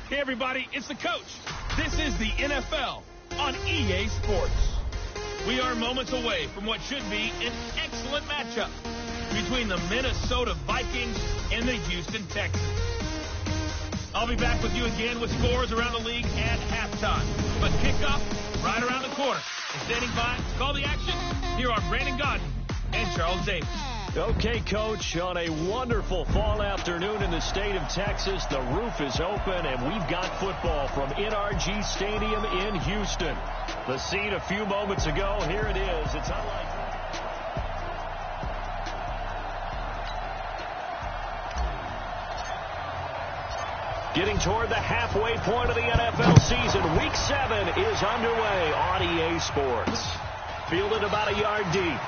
Hey, everybody, it's the coach. This is the NFL on EA Sports. We are moments away from what should be an excellent matchup between the Minnesota Vikings and the Houston Texans. I'll be back with you again with scores around the league at halftime. But kickoff right around the corner. And standing by to call the action, here are Brandon Godden and Charles Davis. Okay, Coach, on a wonderful fall afternoon in the state of Texas, the roof is open, and we've got football from E1jGrand3j3fe's Stadium in Houston. The scene a few moments ago, here it is. It's unlike... Getting toward the halfway point of the NFL season, Week 7 is underway on EA Sports. Fielded about a yard deep.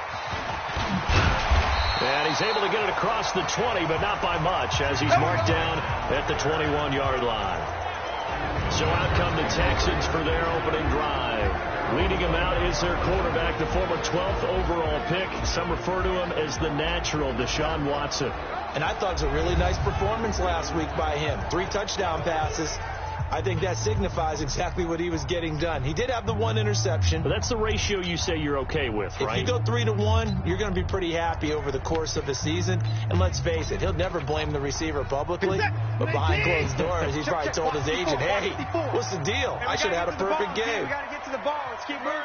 And he's able to get it across the 20, but not by much, as he's marked down at the 21-yard line. So out come the Texans for their opening drive. Leading him out is their quarterback, the former 12th overall pick. Some refer to him as the natural, Deshaun Watson. And I thought it was a really nice performance last week by him. 3 touchdown passes. I think that signifies exactly what he was getting done. He did have the 1 interception. But that's the ratio you say you're okay with, right? If you go 3-to-1, you're going to be pretty happy over the course of the season. And let's face it, he'll never blame the receiver publicly. But behind closed doors, he's probably told his agent, hey, what's the deal? I should have had a perfect game. We got to get to the ball. Let's keep moving.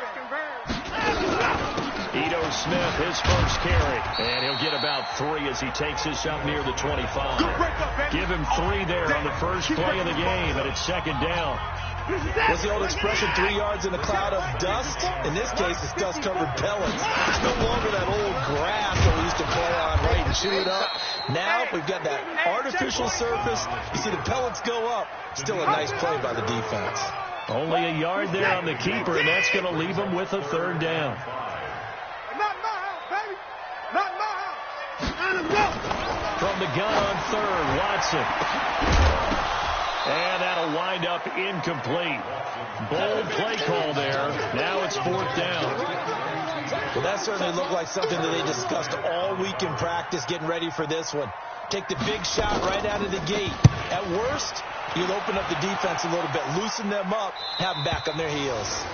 Ito Smith, his first carry. And he'll get about 3 as he takes this up near the 25. Give him 3 there on the first play of the game, and it's second down. What's the old expression, 3 yards in a cloud of dust? In this case, it's dust-covered pellets. It's no longer that old grass that we used to play on, right, and chew it up. Now we've got that artificial surface. You see the pellets go up. Still a nice play by the defense. Only a yard there on the keeper, and that's going to leave him with a 3rd down. Not my house, baby. Not my house. From the gun on 3rd, Watson. And that'll wind up incomplete. Bold play call there. Now it's 4th down. Well, that certainly looked like something that they discussed all week in practice getting ready for this one. Take the big shot right out of the gate. At worst, you'll open up the defense a little bit, loosen them up, have them back on their heels.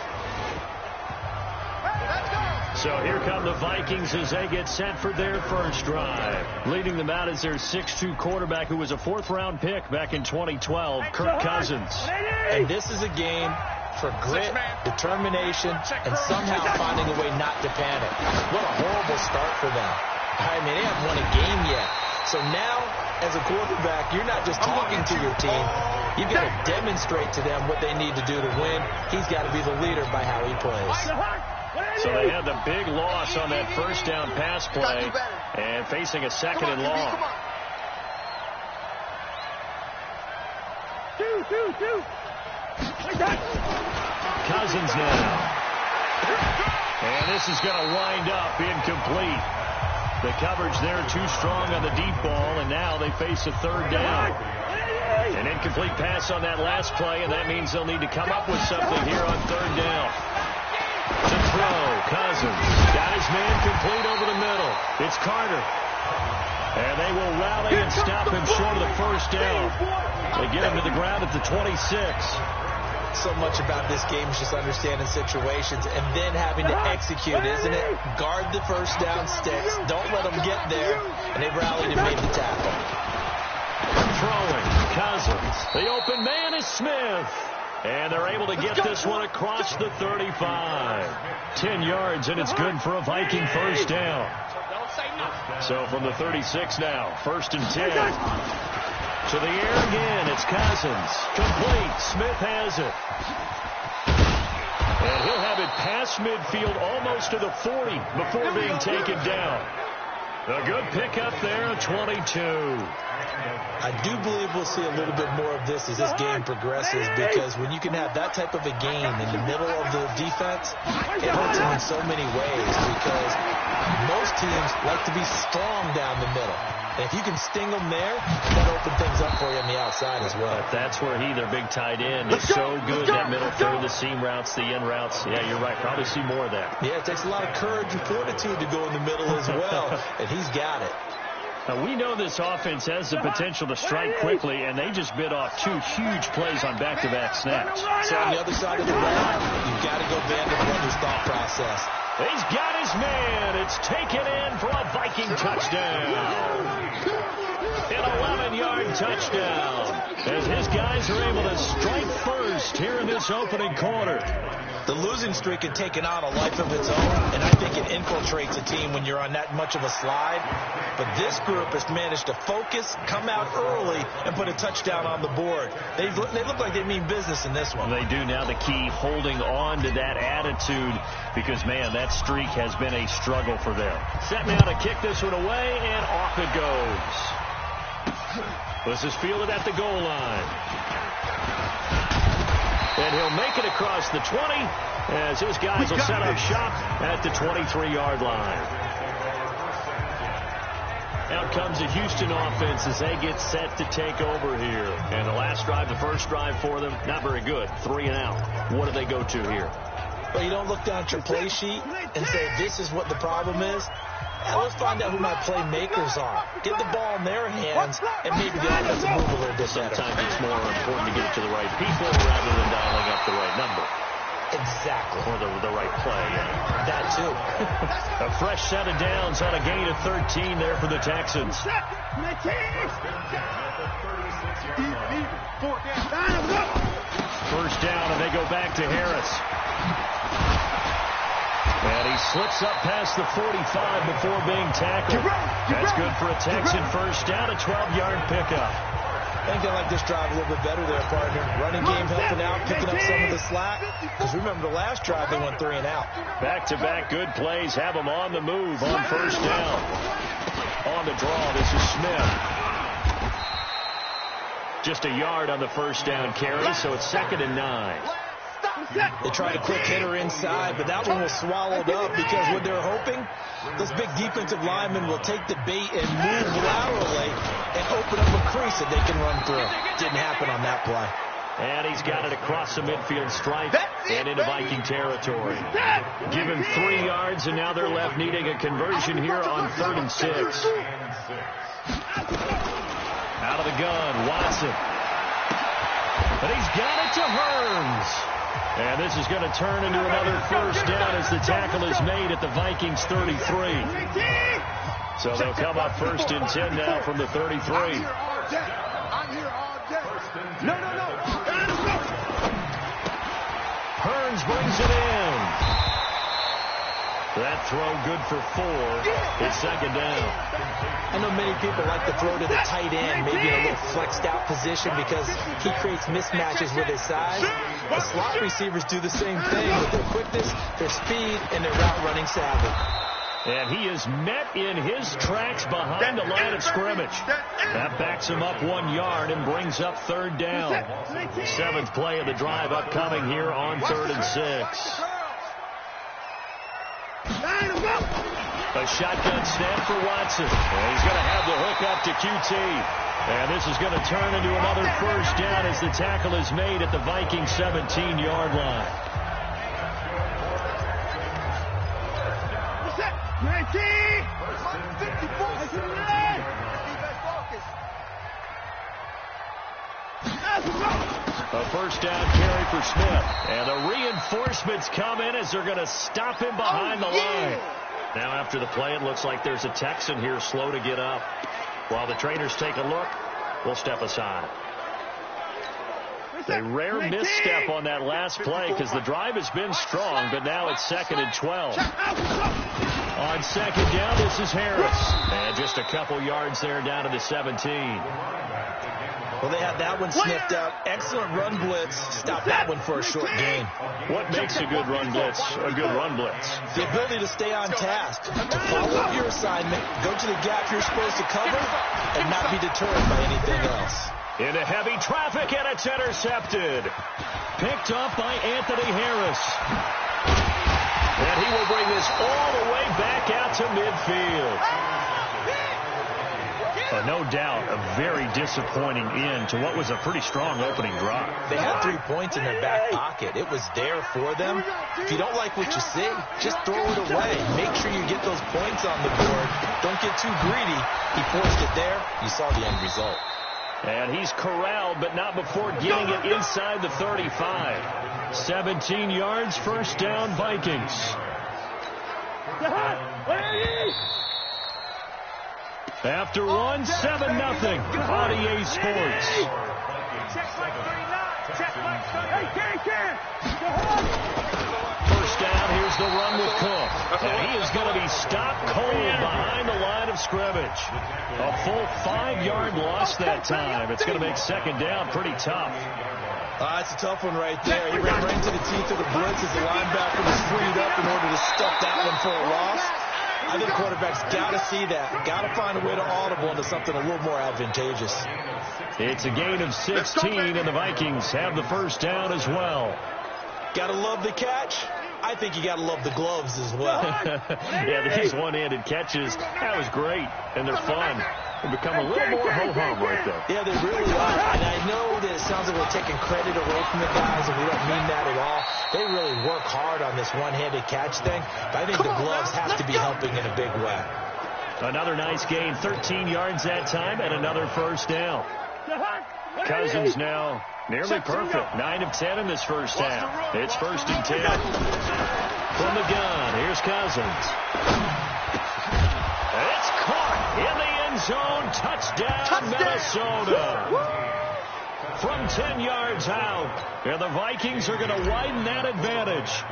So here come the Vikings as they get set for their first drive. Leading them out is their 6'2 quarterback who was a 4th-round pick back in 2012, Kirk Cousins. And this is a game for grit, determination, and somehow finding a way not to panic. What a horrible start for them. I mean, they haven't won a game yet. So now, as a quarterback, you're not just talking to your team. You've got to demonstrate to them what they need to do to win. He's got to be the leader by how he plays. So they had the big loss on that first down pass play and facing a 2nd and long. Cousins now. And this is going to wind up incomplete. The coverage there too strong on the deep ball, and now they face a 3rd down. An incomplete pass on that last play, and that means they'll need to come up with something here on 3rd down. To throw, Cousins got his man complete over the middle. It's Carter. And they will rally and stop him short of the first down. They get him to the ground at the 26. So much about this game is just understanding situations and then having to execute, isn't it? Guard the first down sticks. Don't let them get there. And they've rallied and made the tackle. Throwing, Cousins. The open man is Smith. And they're able to get this one across the 35. 10 yards, and it's good for a Viking first down. So from the 36 now, 1st and 10. To the air again, it's Cousins. Complete, Smith has it. And he'll have it past midfield almost to the 40 before being taken down. A good pickup there, a 22. I do believe we'll see a little bit more of this as this game progresses, because when you can have that type of a gain in the middle of the defense, it hurts them in so many ways, because most teams like to be strong down the middle. And if you can sting them there, that'll open things up for you on the outside as well. But that's where their big tight end, is so good. That middle third, the seam routes, the in routes. Yeah, you're right. Probably see more of that. Yeah, it takes a lot of courage and fortitude to go in the middle as well, and he's got it. Now, we know this offense has the potential to strike quickly, and they just bit off 2 huge plays on back-to-back snaps. So on the other side of the ball, you've got to go Vander Brother's thought process. He's got his man. It's taken in for a Viking touchdown. An 11-yard touchdown as his guys are able to strike first here in this opening quarter. The losing streak had taken on a life of its own, and I think it infiltrates a team when you're on that much of a slide. But this group has managed to focus, come out early, and put a touchdown on the board. They look like they mean business in this one. They do. Now the key, holding on to that attitude, because, man, that streak has been a struggle for them. Set now to kick this one away, and off it goes. This is fielded at the goal line. And he'll make it across the 20 as his guys will set up shop at the 23-yard line. Out comes the Houston offense as they get set to take over here. And the last drive, the first drive for them, not very good. 3 and out. What do they go to here? Well, you don't look down at your play sheet and say, this is what the problem is. Now let's find out who my playmakers are. Get the ball in their hands, and maybe the offense will move a little bit better. Sometimes it's more important to get it to the right people rather than dialing up the right number. Exactly. Or the right play. That, too. A fresh set of downs on a gain of 13 there for the Texans. First down, and they go back to Harris. And he slips up past the 45 before being tackled. That's good for a Texan first down, a 12-yard pickup. I think they like this drive a little bit better there, partner. Running game helping out, picking up some of the slack. Because remember, the last drive they went 3 and out. Back-to-back good plays have them on the move on first down. On the draw, this is Smith. Just a yard on the first down carry, so it's 2nd and 9. They tried a quick hitter inside, but that one was swallowed up because what they're hoping, those big defensive linemen will take the bait and move laterally and open up a crease that they can run through. Didn't happen on that play. And he's got it across the midfield stripe and into Viking territory. Give him 3 yards, and now they're left needing a conversion here on 3rd and 6. Out of the gun, Watson. But he's got it to Hearns. And this is going to turn into another first down as the tackle is made at the Vikings 33. So they'll come up 1st and 10 now from the 33. I'm here all day. No. Hearns brings it in. That throw good for 4. It's 2nd down. I know many people like to throw to the tight end, maybe in a little flexed out position because he creates mismatches with his size. The slot receivers do the same thing with their quickness, their speed, and their route running savvy. And he is met in his tracks behind the line of scrimmage. That backs him up 1 yard and brings up 3rd down. 7th play of the drive upcoming here on 3rd and 6. A shotgun snap for Watson. And he's going to have the hook up to QT. And this is going to turn into another first down as the tackle is made at the Viking 17-yard line. A first down carry for Smith. And the reinforcements come in as they're going to stop him behind the line. Now after the play, it looks like there's a Texan here slow to get up. While the trainers take a look, we'll step aside. A rare misstep on that last play because the drive has been strong, but now it's 2nd and 12. On 2nd down, this is Harris. And just a couple yards there down to the 17. Well, they had that one sniffed out. Excellent run blitz. Stop that one for a short gain. What makes a good run blitz a good run blitz? The ability to stay on task, to follow up your assignment, go to the gap you're supposed to cover, and not be deterred by anything else. Into heavy traffic, and it's intercepted. Picked up by Anthony Harris. And he will bring this all the way back out to midfield. No doubt, a very disappointing end to what was a pretty strong opening drive. They had 3 points in their back pocket. It was there for them. If you don't like what you see, just throw it away. Make sure you get those points on the board. Don't get too greedy. He forced it there. You saw the end result. And he's corralled, but not before getting it inside the 35. 17 yards, first down, Vikings. After one, 7-0 on EA Sports. First down, here's the run with Cook. And he is going to be stopped cold behind the line of scrimmage. A full 5-yard loss that time. It's going to make second down pretty tough. It's a tough one right there. He ran right into the teeth of the blitz as the linebacker was freed up in order to stuff that one for a loss. I think quarterbacks got to see that. Got to find a way to audible into something a little more advantageous. It's a gain of 16, and the Vikings have the first down as well. Got to love the catch. I think you got to love the gloves as well. Yeah, these one-handed catches, that was great, and they're fun. They become a little more ho-hum right there. Yeah, they really are. And I know that it sounds like we're taking credit away from the guys, and we don't mean that at all. They really work hard on this one-handed catch thing, but I think the gloves have to be helping in a big way. Another nice gain, 13 yards that time, and another first down. Cousins now nearly perfect. 9 of 10 in this first half. It's 1st and 10. From the gun, here's Cousins. It's caught in the end zone. Touchdown, Minnesota. From 10 yards out. And the Vikings are going to widen that advantage.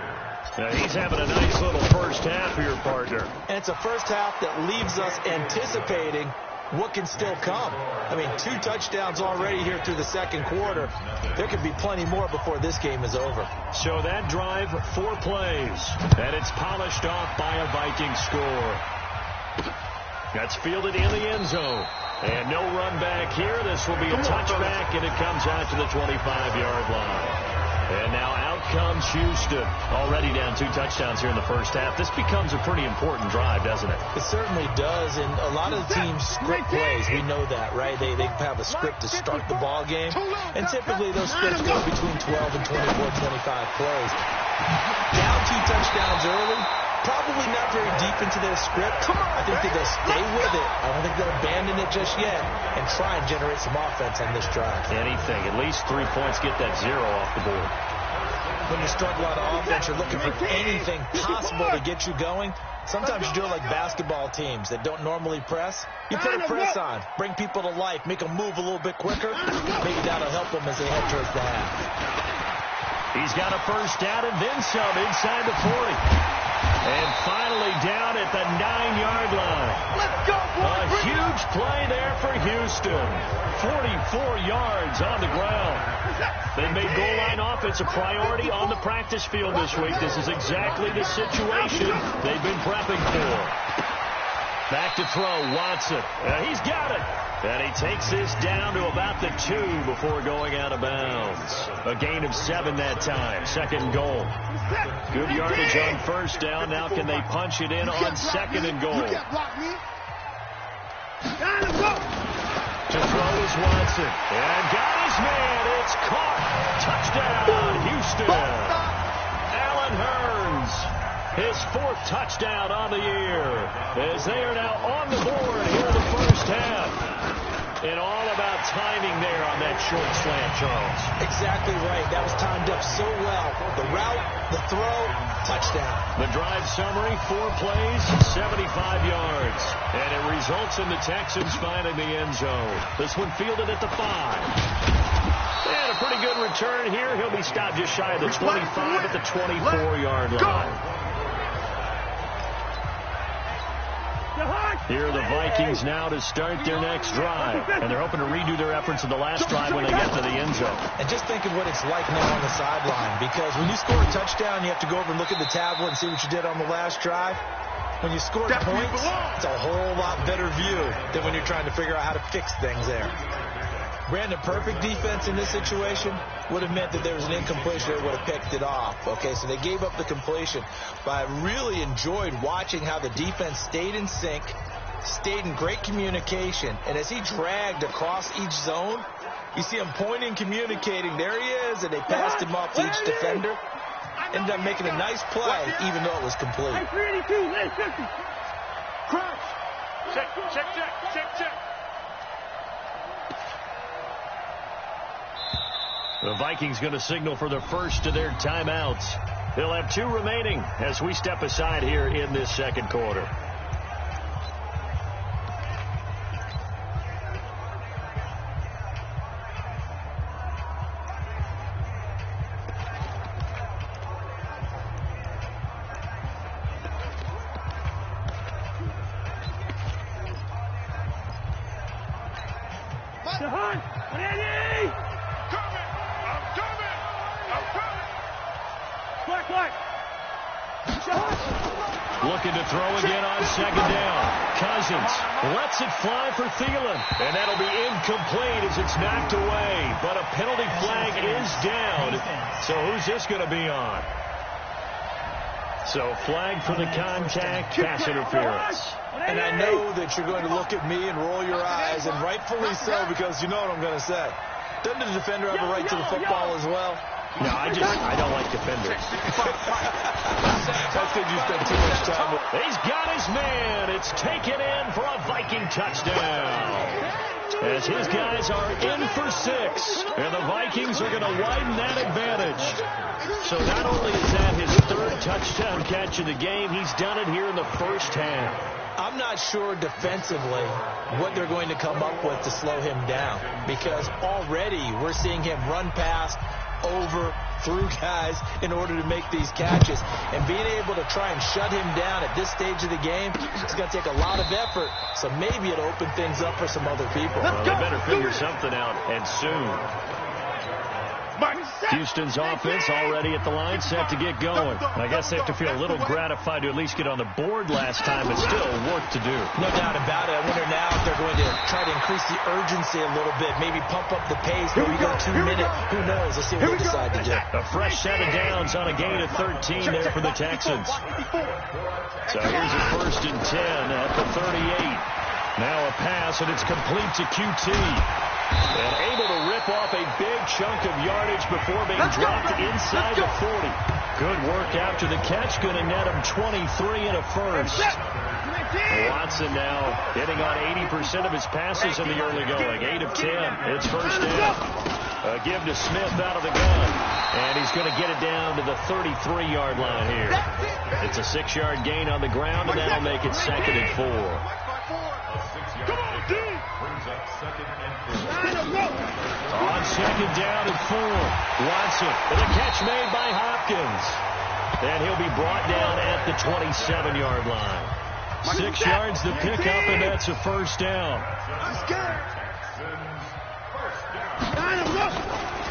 Now he's having a nice little first half here, partner. And it's a first half that leaves us anticipating what can still come. I mean, 2 touchdowns already here through the second quarter. There could be plenty more before this game is over. So that drive, 4 plays, and it's polished off by a Viking score. That's fielded in the end zone. And no run back here. This will be a touchback, and it comes out to the 25-yard line. And now out comes Houston. Already down 2 touchdowns here in the first half. This becomes a pretty important drive, doesn't it? It certainly does. And a lot of the teams script plays. We know that, right? They have a script to start the ball game. And typically those scripts go between 12 and 24, 25 plays. Down 2 touchdowns early. Probably not very deep into their script. I think that they'll stay with it. I don't think they'll abandon it just yet and try and generate some offense on this drive. Anything. At least 3 points. Get that 0 off the board. When you struggle on offense, you're looking for anything possible to get you going. Sometimes you do it like basketball teams that don't normally press. You put a press on, bring people to life, make them move a little bit quicker. Maybe that'll help them as they head towards the half. He's got a first down and then some inside the 40. And finally down at the 9-yard line. Let's go, boys. A huge play there for Houston. 44 yards on the ground. They made goal line offense a priority on the practice field this week. This is exactly the situation they've been prepping for. Back to throw, Watson. He's got it. And he takes this down to about the 2 before going out of bounds. A gain of 7 that time. Second and goal. Good yardage on first down. Now can they punch it in on second and goal? To throw is Watson. And got his man. It's caught. Touchdown, Houston. Allen Hurns. His 4th touchdown on the year. As they are now on the board here in the first half. And all about timing there on that short slant, Charles. Exactly right. That was timed up so well. The route, the throw, touchdown. The drive summary, 4 plays, 75 yards. And it results in the Texans finding the end zone. This one fielded at the 5. And a pretty good return here. He'll be stopped just shy of the 25 at the 24-yard line. Here are the Vikings now to start their next drive. And they're hoping to redo their efforts in the last drive when they get to the end zone. And just think of what it's like now on the sideline. Because when you score a touchdown, you have to go over and look at the tablet and see what you did on the last drive. When you score points, it's a whole lot better view than when you're trying to figure out how to fix things there. Brandon, perfect defense in this situation would have meant that there was an incompletion that would have picked it off. Okay, so they gave up the completion. But I really enjoyed watching how the defense stayed in sync, stayed in great communication, and as he dragged across each zone, you see him pointing, communicating. There he is, and they passed him off to each defender. Ended up making a nice play, even though it was complete. 382, 850. Crouch. Check. The Vikings going to signal for the first of their timeouts. They'll have 2 remaining as we step aside here in this second quarter. Looking to throw again on second down. Cousins lets it fly for Thielen. And that'll be incomplete as it's knocked away. But a penalty flag is down. So who's this going to be on? So flag for the contact, pass interference. And I know that you're going to look at me and roll your eyes, and rightfully so, because you know what I'm going to say. Doesn't the defender have a right to the football as well? No, I don't like defenders. That's because you spend too much time with. He's got his man. It's taken in for a Viking touchdown. As his guys are in for 6, and the Vikings are going to widen that advantage. So not only is that his 3rd touchdown catch of the game, he's done it here in the first half. I'm not sure defensively what they're going to come up with to slow him down, because already we're seeing him run past, over, through guys in order to make these catches. And being able to try and shut him down at this stage of the game, it's going to take a lot of effort. So maybe it'll open things up for some other people. Well, they better figure something out, and soon. Houston's offense already at the line, set to get going. I guess they have to feel a little gratified to at least get on the board last time, but still work to do. No doubt about it. I wonder now if they're going to try to increase the urgency a little bit, maybe pump up the pace, maybe go 2 minutes. Who knows? Let's see what they decide to do. A fresh set of downs on a gain of 13 there for the Texans. So here's a 1st and 10 at the 38. Now a pass, and it's complete to QT. And able to rip off a big chunk of yardage before being dropped inside the 40. Good work after the catch. Going to net him 23 and a 1st. Watson now hitting on 80% of his passes in the early going. 8 of 10. It's 1st down. A give to Smith out of the gun. And he's going to get it down to the 33-yard line here. It's a 6-yard gain on the ground, and that'll make it 2nd and 4. On second down and 4. Watson with a catch made by Hopkins. And he'll be brought down at the 27-yard line. 6 yards to pick up, and that's a 1st down.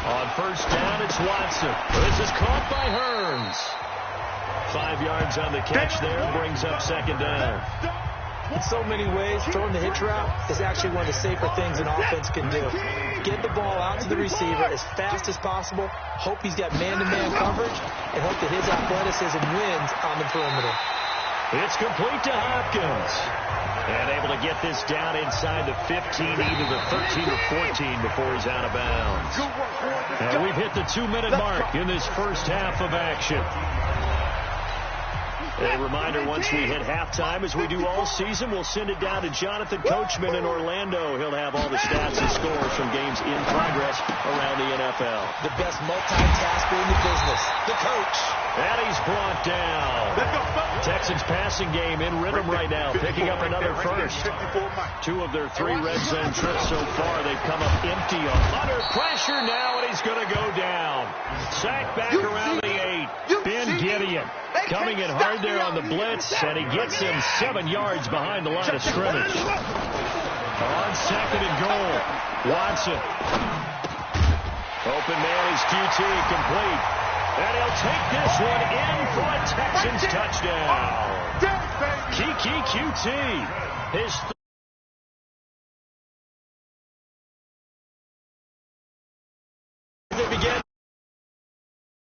On 1st down, it's Watson. This is caught by Hearns. 5 yards on the catch there, brings up 2nd down. In so many ways, throwing the hitch route is actually one of the safer things an offense can do. Get the ball out to the receiver as fast as possible, hope he's got man-to-man coverage, and hope that his athleticism wins on the perimeter. It's complete to Hopkins. And able to get this down inside the 15, either the 13 or 14 before he's out of bounds. And we've hit the 2-minute mark in this first half of action. A reminder, once we hit halftime, as we do all season, we'll send it down to Jonathan Coachman in Orlando. He'll have all the stats and scores from games in progress around the NFL. The best multitasker in the business, the coach. And he's brought down. Texans passing game in rhythm right now, picking up another 1st. 2 of their 3 red zone trips so far. They've come up empty under pressure now, and he's going to go down. Sacked back around the 8. Ben Gideon coming in hard there on the blitz, and he gets him 7 yards behind the line of scrimmage. On 2nd and goal, Watson. Open man is QT, complete. And he'll take this one in for a Texans touchdown. Kiki QT. His they began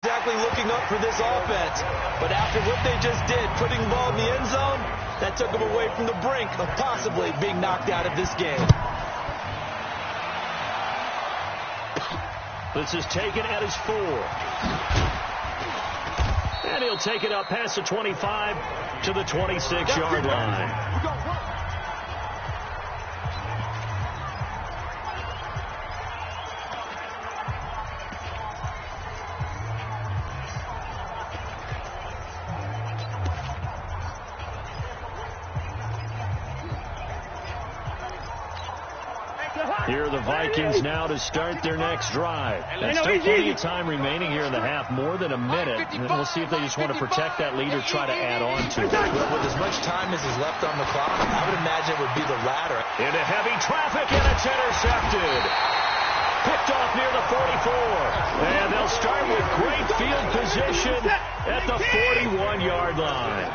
exactly looking up for this offense. But after what they just did, putting the ball in the end zone, That took him away from the brink of possibly being knocked out of this game. This is taken at his 4. And he'll take it up past the 25 to the 26-yard line. Here are the Vikings now to start their next drive. That's still plenty of time remaining here in the half, more than a minute. And we'll see if they just want to protect that lead or try to add on to it. Well, with as much time as is left on the clock, I would imagine it would be the latter. Into heavy traffic, and it's intercepted. Picked off near the 44. And they'll start with great field position at the 41-yard line.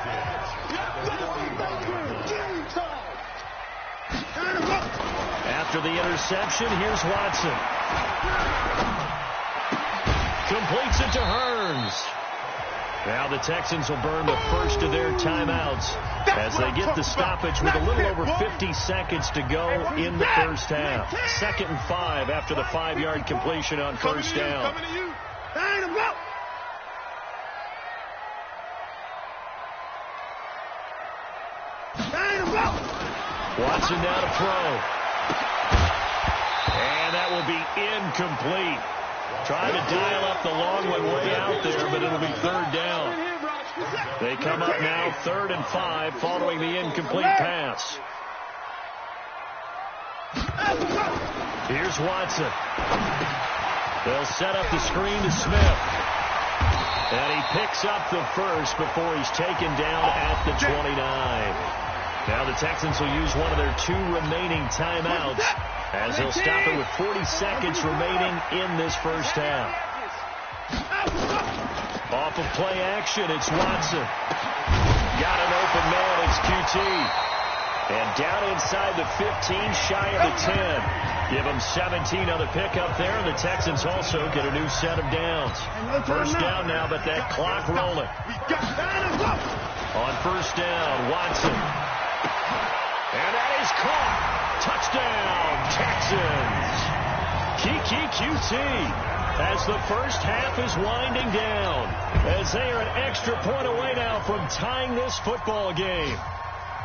After the interception, here's Watson. Completes it to Hearns. Now the Texans will burn the first of their timeouts as they get the stoppage with a little over 50 seconds to go in the first half. 2nd and 5 after the 5-yard completion on first down. Watson now to throw. And that will be incomplete. Trying to dial up the long one way out there, but it'll be 3rd down. They come up now 3rd and 5 following the incomplete pass. Here's Watson. They'll set up the screen to Smith. And he picks up the first before he's taken down at the 29. Now the Texans will use one of their 2 remaining timeouts as they'll stop it with 40 seconds remaining in this first half. Off of play action, it's Watson. Got an open man, it's QT. And down inside the 15, shy of the 10. Give them 17 on the pickup there, and the Texans also get a new set of downs. First down now, but that clock rolling. On first down, Watson. And that is caught. Touchdown, Texans. Kiki QT as the first half is winding down, as they are an extra point away now from tying this football game.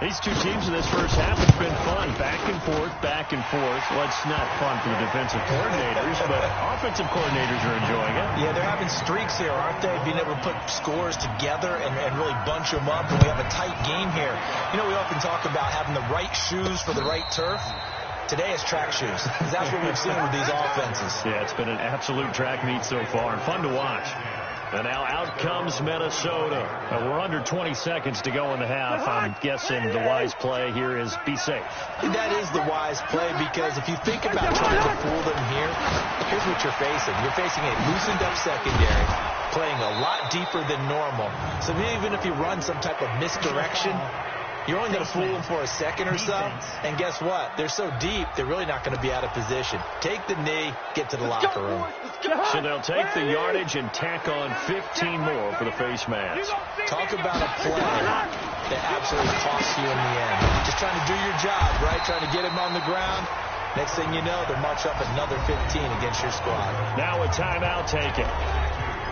These 2 teams in this first half, it's been fun. Back and forth, back and forth. Well, it's not fun for the defensive coordinators, but offensive coordinators are enjoying it. Yeah, they're having streaks here, aren't they? Being able to put scores together and really bunch them up, and we have a tight game here. You know, we often talk about having the right shoes for the right turf. Today it's track shoes, because that's what we've seen with these offenses. Yeah, it's been an absolute track meet so far, and fun to watch. And now out comes Minnesota. We're under 20 seconds to go in the half. I'm guessing the wise play here is be safe. That is the wise play, because if you think about trying to fool them here, here's what you're facing. You're facing a loosened up secondary, playing a lot deeper than normal. So even if you run some type of misdirection, you're only going to fool them for a second or so. And guess what? They're so deep, they're really not going to be out of position. Take the knee, get to the locker room. So they'll take the yardage and tack on 15 more for the face mask. Talk about a play that absolutely costs you in the end. Just trying to do your job, right? Trying to get him on the ground. Next thing you know, they'll march up another 15 against your squad. Now a timeout taken.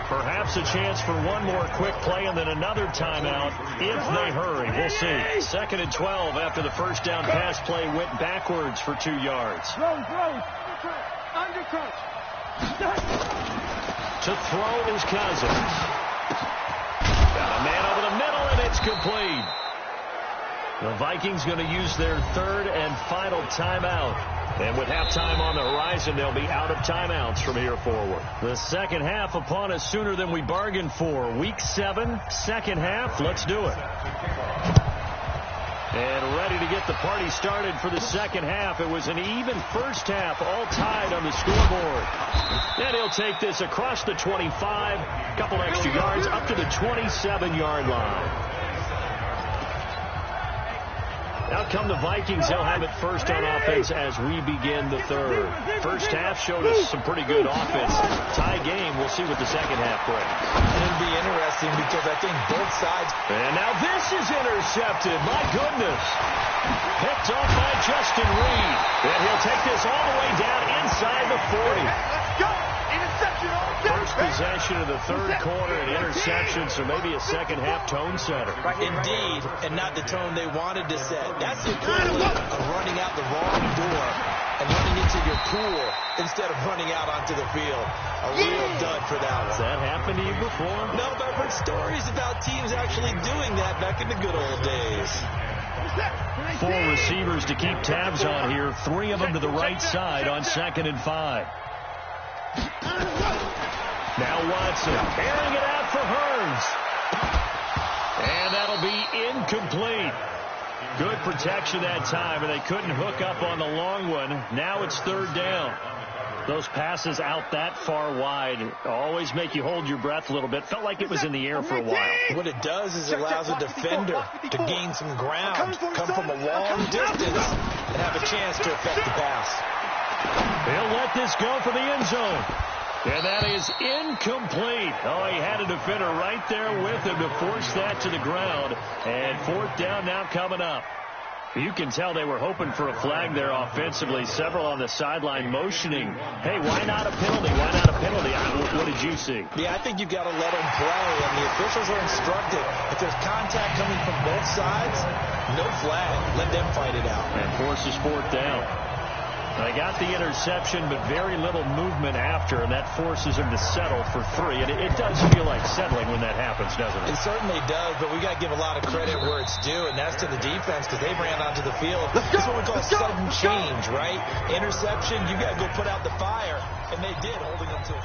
Perhaps a chance for one more quick play and then another timeout if they hurry. We'll see. 2nd and 12 after the first down pass play went backwards for 2 yards. To throw is Cousins. Got a man over the middle, and it's complete. The Vikings going to use their 3rd and final timeout. And with halftime on the horizon, they'll be out of timeouts from here forward. The second half upon us sooner than we bargained for. Week 7, second half. Let's do it. And ready to get the party started for the second half. It was an even first half, all tied on the scoreboard. And he'll take this across the 25, a couple extra yards, up to the 27-yard line. Now come the Vikings. They'll have it first on offense as we begin the third. First half showed us some pretty good offense. Tie game. We'll see what the second half brings. It'll be interesting because I think both sides. And now this is intercepted. My goodness. Picked off by Justin Reed. And he'll take this all the way down inside the 40. Let's go. Interception. First possession of the third quarter, an interception, so maybe a second-half tone setter. Indeed, and not the tone they wanted to set. That's the equivalent of running out the wrong door and running into your pool instead of running out onto the field. A real dud for that one. Has that happened to you before? No, but I've heard stories about teams actually doing that back in the good old days. 4 receivers to keep tabs on here. 3 of them to the right side on 2nd and 5. Now Watson airing it out for Hearns. And that'll be incomplete. Good protection that time, and they couldn't hook up on the long one. Now it's 3rd down. Those passes out that far wide always make you hold your breath a little bit. Felt like it was in the air for a while. What it does is it allows a defender to gain some ground, come from a long distance, and have a chance to affect the pass. He'll let this go for the end zone. And that is incomplete. Oh, he had a defender right there with him to force that to the ground. And 4th down now coming up. You can tell they were hoping for a flag there offensively. Several on the sideline motioning. Hey, why not a penalty? Why not a penalty? What did you see? Yeah, I think you've got to let them play. And the officials are instructed. If there's contact coming from both sides, no flag. Let them fight it out. And forces 4th down. They got the interception, but very little movement after, and that forces them to settle for 3. And it does feel like settling when that happens, doesn't it? It certainly does, but we got to give a lot of credit where it's due, and that's to the defense because they ran onto the field. This is what we call sudden change, right? Interception, you got to go put out the fire, and they did, holding them to it.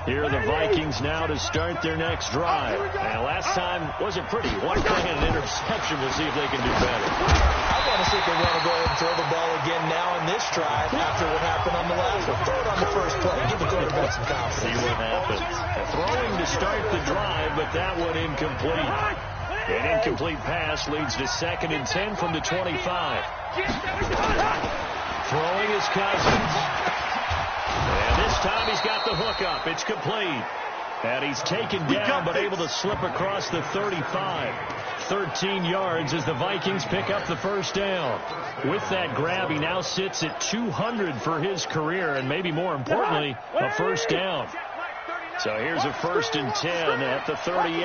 Here are the Vikings now to start their next drive. And last time wasn't pretty. One play and an interception. We'll see if they can do better. I want to see if they want to go ahead and throw the ball again now in this drive after what happened on the last one. Throw it on the first play. Give the quarterback some confidence. See what happens. Throwing to start the drive, but that one incomplete. An incomplete pass leads to 2nd and 10 from the 25. Throwing is Cousins. And this time he's got the hook up. It's complete. And he's taken down but able to slip across the 35. 13 yards as the Vikings pick up the first down. With that grab, he now sits at 200 for his career and maybe more importantly, a first down. So here's a 1st and 10 at the 38.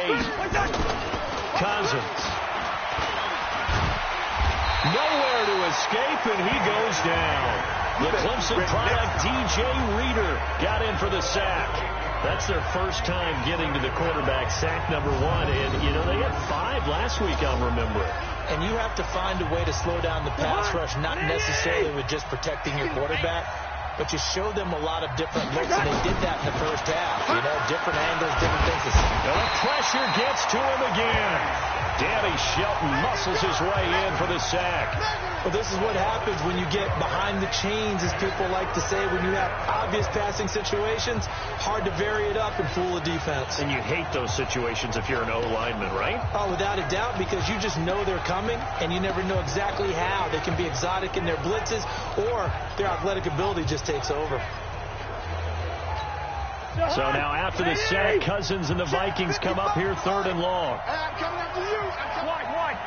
Cousins. Nowhere to escape, and he goes down. The Clemson product, DJ Reader, got in for the sack. That's their first time getting to the quarterback, sack number 1. And, you know, they had 5 last week, I'll remember. And you have to find a way to slow down the pass rush, not necessarily with just protecting your quarterback, but you show them a lot of different looks, and they did that in the first half. You know, different angles, different things. The pressure gets to him again. Danny Shelton muscles his way in for the sack. Well, this is what happens when you get behind the chains, as people like to say. When you have obvious passing situations, hard to vary it up and fool a defense. And you hate those situations if you're an O-lineman, right? Oh, without a doubt, because you just know they're coming, and you never know exactly how. They can be exotic in their blitzes, or their athletic ability just takes over. So now after the sack, Cousins and the Vikings come up here 3rd and long. I'm coming after you. Wide.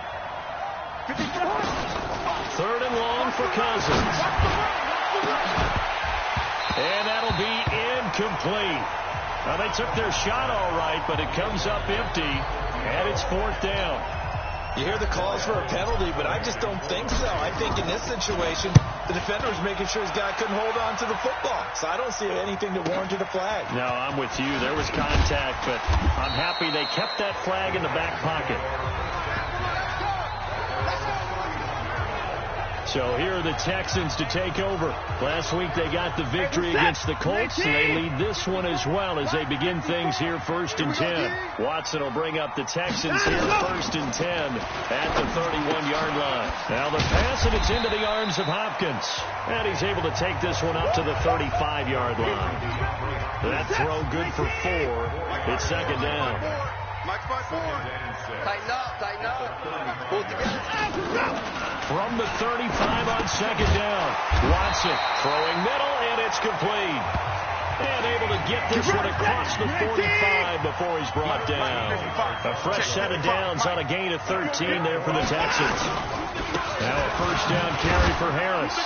3rd and long for Cousins. And that'll be incomplete. Now they took their shot all right, but it comes up empty, and it's 4th down. You hear the calls for a penalty, but I just don't think so. I think in this situation, the defender was making sure his guy couldn't hold on to the football. So I don't see anything to warrant a flag. No, I'm with you. There was contact, but I'm happy they kept that flag in the back pocket. So here are the Texans to take over. Last week they got the victory against the Colts, and they lead this one as well as they begin things here 1st and 10. Watson will bring up the Texans here 1st and 10 at the 31-yard line. Now the pass, and it's into the arms of Hopkins. And he's able to take this one up to the 35-yard line. That throw good for 4. It's 2nd down. Tighten up. Pull together. From the 35 on second down. Watson throwing middle, and it's complete. And able to get this one across the 45 before he's brought down. A fresh set of downs on a gain of 13 there for the Texans. Now a first down carry for Harris.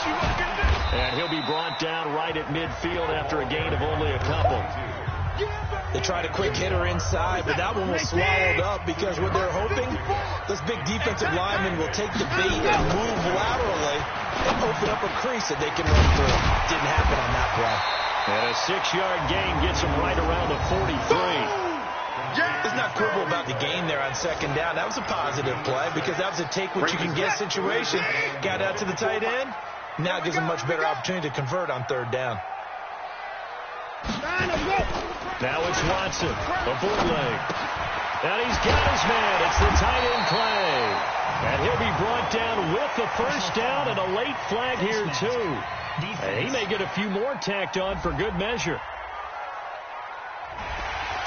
And he'll be brought down right at midfield after a gain of only a couple. They tried a quick hitter inside, but that one was swallowed up because what they're hoping, this big defensive lineman will take the bait and move laterally and open up a crease that they can run through. Didn't happen on that play. And a 6-yard gain gets him right around the 43. Let's not quibble about the gain there on second down. That was a positive play because that was a take what you can get situation. Got out to the tight end. Now gives him much better opportunity to convert on third down. Now it's Watson, a bootleg. And he's got his man. It's the tight end Clay. And he'll be brought down with the first down and a late flag here, too. And he may get a few more tacked on for good measure.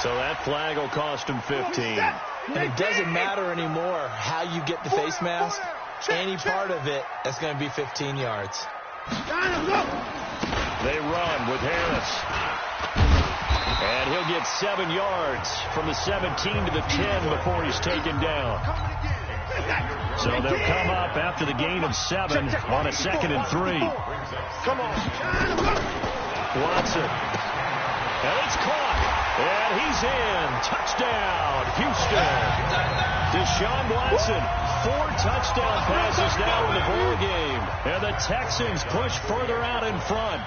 So that flag will cost him 15. And it doesn't matter anymore how you get the face mask. Any part of it, that's going to be 15 yards. They run with Harris. And he'll get 7 yards from the 17 to the 10 before he's taken down. So they'll come up after the gain of 7 on a 2nd and 3. Come on. Watson. And it's caught. And he's in. Touchdown, Houston. Deshaun Watson, 4 touchdown passes now in the ball game. And the Texans push further out in front.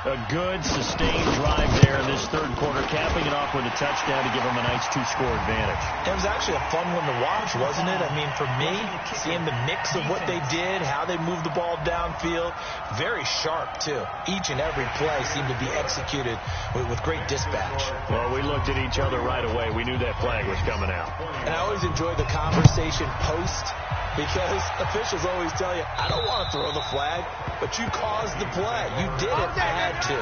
A good, sustained drive there in this third quarter, capping it off with a touchdown to give them a nice 2-score advantage. It was actually a fun one to watch, wasn't it? I mean, for me, seeing the mix of what they did, how they moved the ball downfield, very sharp, too. Each and every play seemed to be executed with great dispatch. Well, we looked at each other right away. We knew that flag was coming out. And I always enjoy the conversation post, because officials always tell you, I don't want to throw the flag, but you caused the play. You did it. I had to.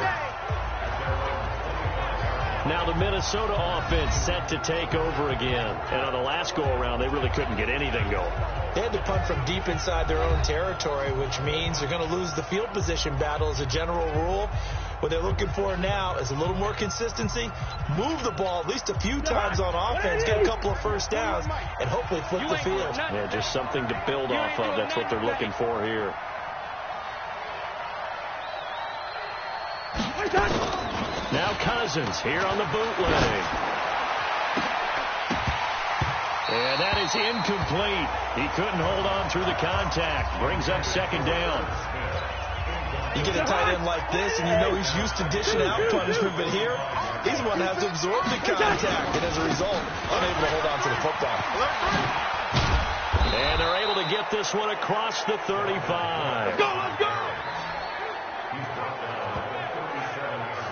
Now the Minnesota offense set to take over again. And on the last go-around, they really couldn't get anything going. They had to punt from deep inside their own territory, which means they're going to lose the field position battle as a general rule. What they're looking for now is a little more consistency, move the ball at least a few times on offense, get a couple of first downs, and hopefully flip the field. Yeah, just something to build off of. That's what they're looking for here. Now Cousins here on the bootleg. And that is incomplete. He couldn't hold on through the contact. Brings up second down. You get a tight end like this, and you know he's used to dishing out punishment, but here, he's the one that has to absorb the contact, and as a result, unable to hold on to the football. And they're able to get this one across the 35. Let's go!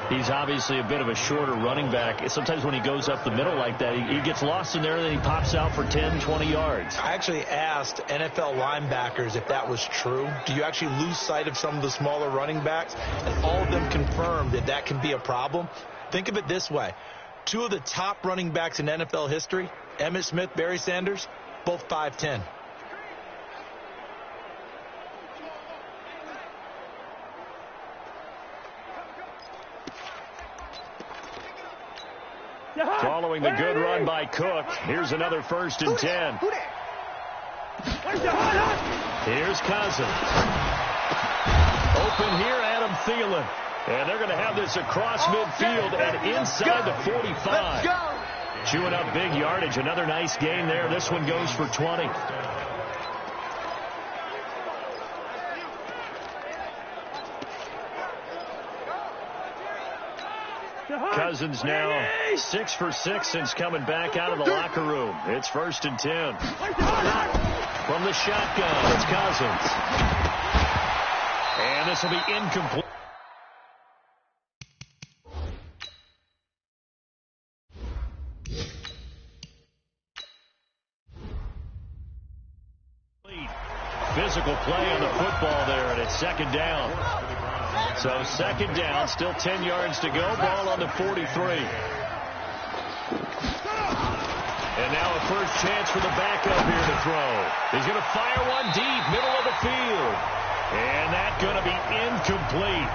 He's obviously a bit of a shorter running back. Sometimes when he goes up the middle like that, he gets lost in there, and then he pops out for 10, 20 yards. I actually asked NFL linebackers if that was true. Do you actually lose sight of some of the smaller running backs? And all of them confirmed that that can be a problem. Think of it this way. 2 of the top running backs in NFL history, Emmitt Smith, Barry Sanders, both 5'10". Following the good run by Cook, here's another 1st and 10. Here's Cousins. Open here, Adam Thielen. And they're going to have this across midfield and inside the 45. Chewing up big yardage. Another nice gain there. This one goes for 20. Cousins now 6 for 6 since coming back out of the locker room. It's 1st and 10. From the shotgun, it's Cousins. And this will be incomplete. Physical play on the football there, and it's 2nd down. So 2nd down, still 10 yards to go. Ball on the 43. And first chance for the backup here to throw. He's going to fire one deep, middle of the field. And that's going to be incomplete.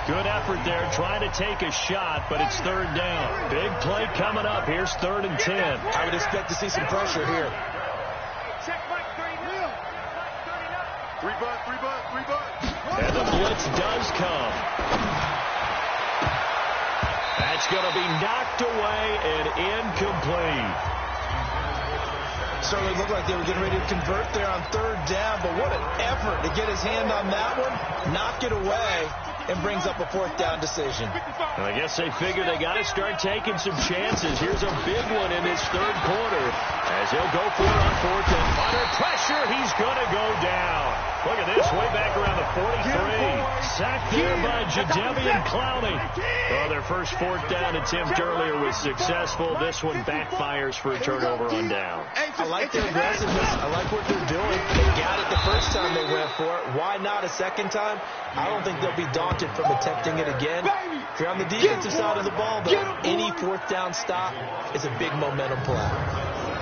Good effort there, trying to take a shot, but it's third down. Big play coming up. Here's 3rd and 10. I would expect to see some pressure here. And the blitz does come. That's going to be knocked away and incomplete. Certainly looked like they were getting ready to convert there on 3rd down, but what an effort to get his hand on that one, knock it away, and brings up a 4th down decision. And I guess they figure they got to start taking some chances. Here's a big one in this 3rd quarter as he'll go for it on 4th and under pressure. He's going to go down. Look at this, way back around the 43. Sacked there by Jadeveon Clowney. Well, their first 4th down attempt earlier was successful. This one backfires for a turnover on down. I like their aggressiveness. I like what they're doing. They got it the first time they went for it. Why not a second time? I don't think they'll be daunted from attempting it again. If you're on the defensive side of the ball, though, any 4th down stop is a big momentum play.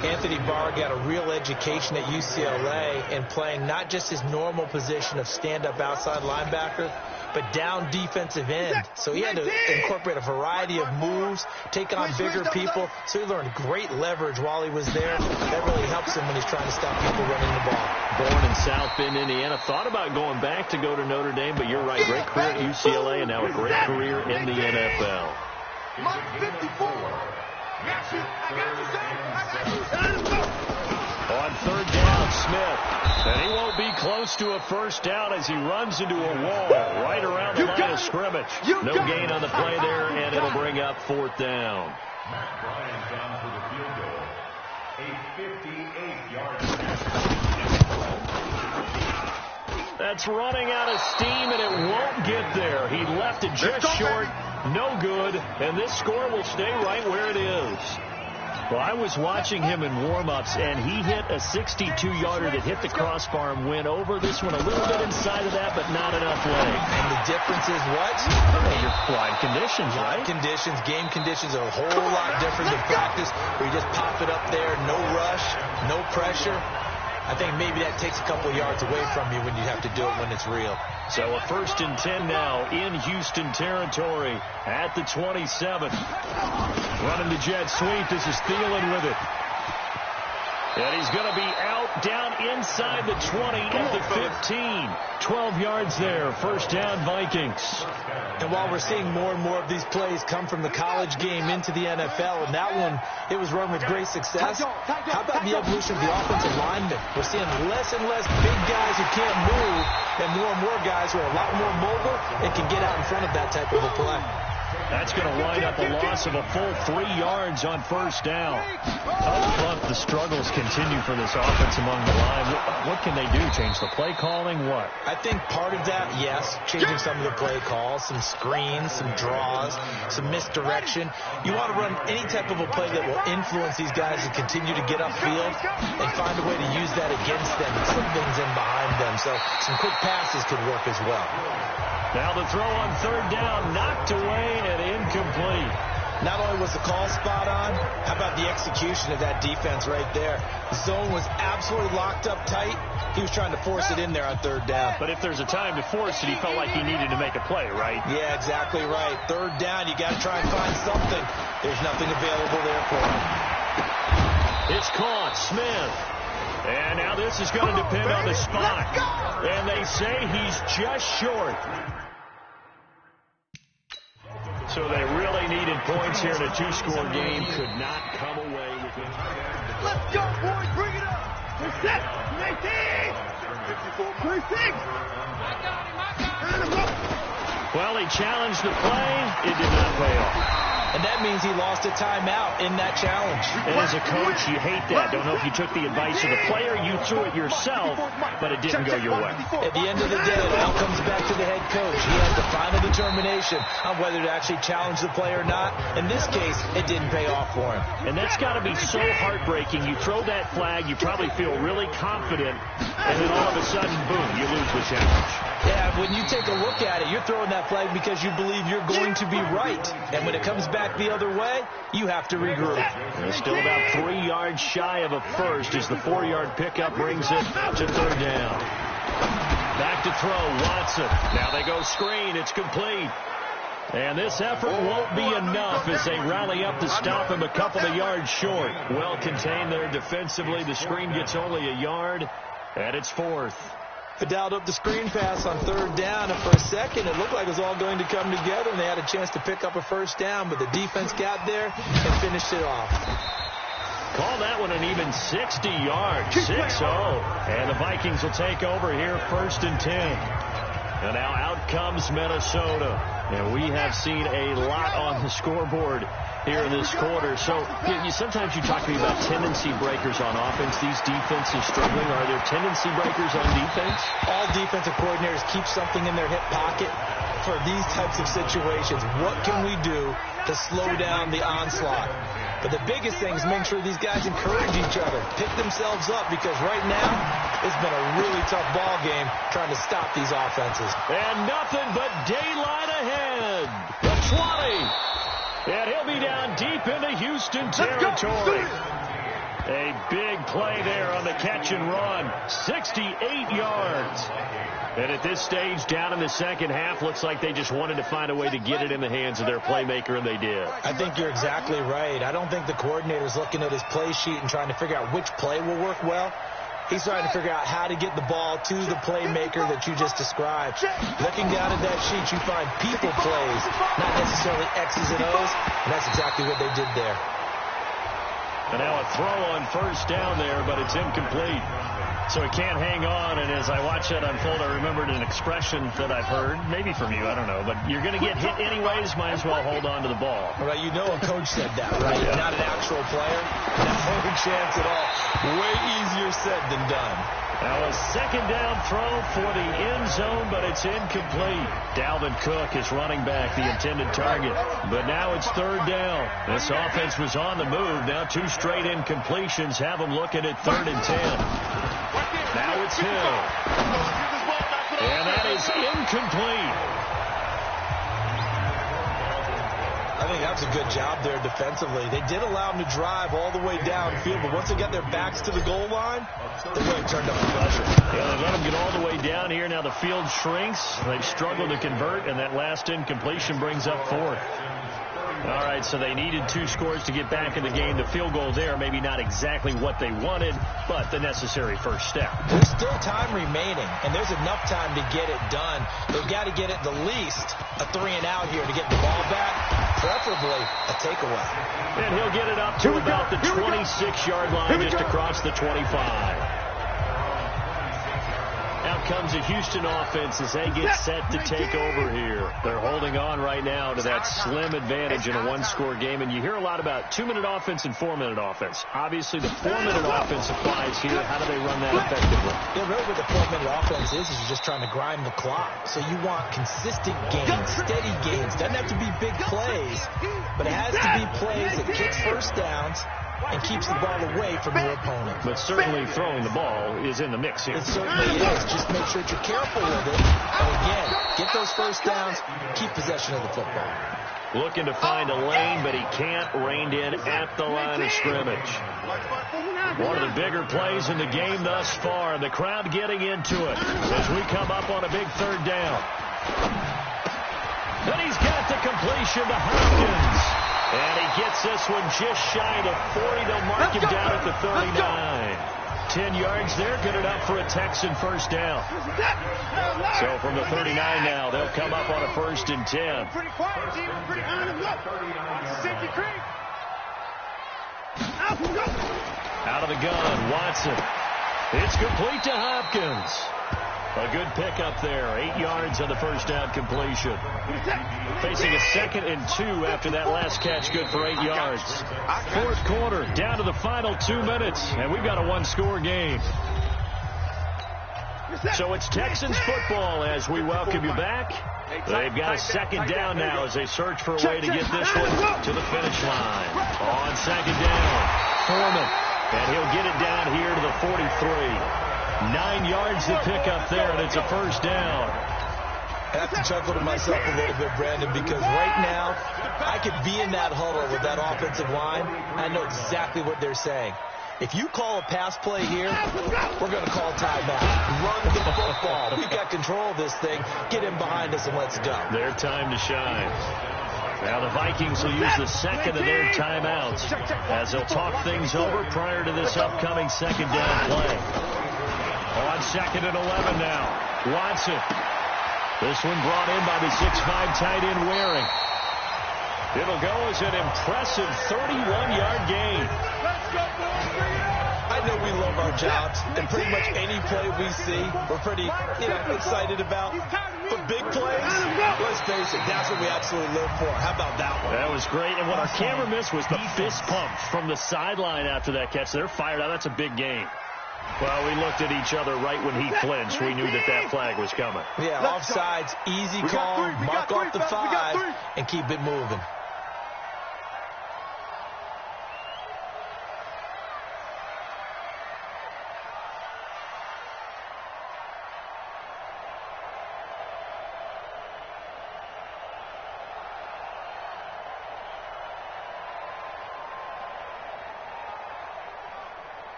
Anthony Barr got a real education at UCLA in playing not just his normal position of stand-up outside linebacker, but down defensive end. So he had to incorporate a variety of moves, take on bigger people. So he learned great leverage while he was there. That really helps him when he's trying to stop people running the ball. Born in South Bend, Indiana. Thought about going back to go to Notre Dame, but you're right. Great career at UCLA and now a great career in the NFL. Mark 54. On 3rd down, Smith. And he won't be close to a first down as he runs into a wall right around the line of scrimmage. No gain on the play there, and it'll bring up 4th down. Matt Bryant down for the field goal. A 58-yard pass. That's running out of steam, and it won't get there. He left it just short. No good, and this score will stay right where it is. Well, I was watching him in warm-ups, and he hit a 62-yarder that hit the crossbar and went over. This one a little bit inside of that, but not enough leg. And the difference is what? Your live conditions, right? Conditions, game conditions are a whole lot different than practice, where you just pop it up there, no rush, no pressure. I think maybe that takes a couple yards away from you when you have to do it when it's real. So a 1st and 10 now in Houston territory at the 27. Running the jet sweep. This is Thielen with it. And he's going to be out down inside the 20 at the 15. 12 yards there. First down, Vikings. And while we're seeing more and more of these plays come from the college game into the NFL, and that one, it was run with great success. How about the evolution of the offensive linemen? We're seeing less and less big guys who can't move, and more guys who are a lot more mobile and can get out in front of that type of a play. That's going to wind up a loss of a full 3 yards on first down. Up front, the struggles continue for this offense among the line. What can they do? Change the play calling? What? I think part of that, yes, changing some of the play calls, some screens, some draws, some misdirection. You want to run any type of a play that will influence these guys to continue to get upfield and find a way to use that against them and slip things in behind them. So some quick passes could work as well. Now the throw on 3rd down, knocked away and incomplete. Not only was the call spot on, how about the execution of that defense right there? The zone was absolutely locked up tight. He was trying to force it in there on 3rd down. But if there's a time to force it, he felt like he needed to make a play, right? Yeah, exactly right. 3rd down, you got to try and find something. There's nothing available there for him. It's caught, Smith. And now this is going to depend on the spot. And they say he's just short. So they really needed points here in a 2-score game. Could not come away with it. Let's go, boys. Bring it up. We're set. 19. 36. Well, he challenged the play. It did not pay off. And that means he lost a timeout in that challenge. And as a coach, you hate that. Don't know if you took the advice of the player, you threw it yourself, but it didn't go your way. At the end of the day, it all comes back to the head coach. He has the final determination on whether to actually challenge the play or not. In this case, it didn't pay off for him. And that's got to be so heartbreaking. You throw that flag, you probably feel really confident, and then all of a sudden, boom, you lose the challenge. Yeah, when you take a look at it, you're throwing that flag because you believe you're going to be right. And when it comes back the other way, you have to regroup. They're still about 3 yards shy of a first as the 4-yard pickup brings it to third down. Back to throw, Watson. Now they go screen. It's complete. And this effort won't be enough as they rally up to stop him a couple of yards short. Well contained there defensively. The screen gets only a yard, and it's fourth. They dialed up the screen pass on third down, and for a second it looked like it was all going to come together, and they had a chance to pick up a first down, but the defense got there and finished it off. Call that one an even 60 yards, 6-0. And the Vikings will take over here, 1st and 10. And now out comes Minnesota. And we have seen a lot on the scoreboard here in this quarter. So sometimes you talk to me about tendency breakers on offense. These defenses struggling. Are there tendency breakers on defense? All defensive coordinators keep something in their hip pocket for these types of situations. What can we do to slow down the onslaught? But the biggest thing is making sure these guys encourage each other, pick themselves up, because right now it's been a really tough ball game trying to stop these offenses. And nothing but daylight ahead. The 20. And he'll be down deep into Houston territory. A big play there on the catch and run. 68 yards. And at this stage, down in the second half, looks like they just wanted to find a way to get it in the hands of their playmaker, and they did. I think you're exactly right. I don't think the coordinator's looking at his play sheet and trying to figure out which play will work well. He's trying to figure out how to get the ball to the playmaker that you just described. Looking down at that sheet, you find people plays, not necessarily X's and O's, and that's exactly what they did there. And now a throw on first down there, but it's incomplete. So he can't hang on, and as I watch that unfold, I remembered an expression that I've heard, maybe from you, I don't know, but you're going to get hit anyways, might as well hold on to the ball. Right, you know a coach said that, right? Yeah. Not an actual player. No chance at all. Way easier said than done. Now a second down throw for the end zone, but it's incomplete. Dalvin Cook is running back, the intended target. But now it's third down. This offense was on the move. Now 2 straight incompletions have them looking at 3rd and 10. Now it's Hill. And that is incomplete. I think that's a good job there defensively. They did allow them to drive all the way downfield, but once they got their backs to the goal line, they really turned up the pressure. Yeah, they let them get all the way down here. Now the field shrinks. They've struggled to convert, and that last incompletion brings up 4th. All right, so they needed 2 scores to get back in the game. The field goal there, maybe not exactly what they wanted, but the necessary first step. There's still time remaining, and there's enough time to get it done. They've got to get at the least a 3-and-out here to get the ball back, preferably a takeaway. And he'll get it up to about the 26-yard line, just across the 25. Out comes a Houston offense as they get set to take over here. They're holding on right now to that slim advantage in a 1-score game. And you hear a lot about 2-minute offense and 4-minute offense. Obviously, the 4-minute offense applies here. How do they run that effectively? Yeah, really what the 4-minute offense is you're just trying to grind the clock. So you want consistent gains, steady gains. Doesn't have to be big plays, but it has to be plays that gets first downs and keeps the ball away from your opponent. But certainly throwing the ball is in the mix here. It certainly is. Just make sure that you're careful with it. And again, get those first downs, keep possession of the football. Looking to find a lane, but he can't. Reined in at the line of scrimmage. One of the bigger plays in the game thus far. The crowd getting into it as we come up on a big 3rd down. Then he's got the completion to Hopkins. And he gets this one just shy of the 40. They'll mark him down at the 39. 10 yards there, good enough for a Texan first down. So from the 39 now, they'll come up on a 1st and 10. Pretty quiet, team. Pretty honest. Look. Safety creek. Out of the gun, Watson. It's complete to Hopkins. A good pickup there. 8 yards on the first down completion. Facing a 2nd and 2 after that last catch, good for 8 yards. 4th quarter, down to the final 2 minutes, and we've got a 1-score game. So it's Texans football as we welcome you back. They've got a 2nd down now as they search for a way to get this one to the finish line. On 2nd down, Foreman, and he'll get it down here to the 43. 9 yards to pick up there, and it's a first down. I have to chuckle to myself a little bit, Brandon, because right now I could be in that huddle with that offensive line. I know exactly what they're saying. If you call a pass play here, we're going to call timeout. Run the football. We've got control of this thing. Get in behind us and let's go. Their time to shine. Now the Vikings will use the second of their timeouts as they'll talk things over prior to this upcoming second down play. On 2nd and 11 now. Watson. This one brought in by the 6'5" tight end Waring. It'll go as an impressive 31-yard gain. I know we love our jobs, and pretty much any play we see, we're pretty, excited about. But big plays, let's face it, that's what we absolutely live for. How about that one? That was great, and what our camera missed was the fist pump from the sideline after that catch. They're fired out. That's a big gain. Well, we looked at each other right when he flinched. We knew that flag was coming. Yeah, offsides, easy call, mark off the 5, and keep it moving.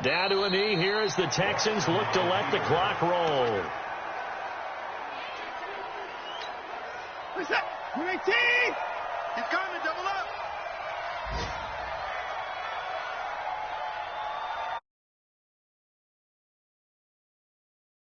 Down to a knee here as the Texans look to let the clock roll. What's that? 18! He's coming,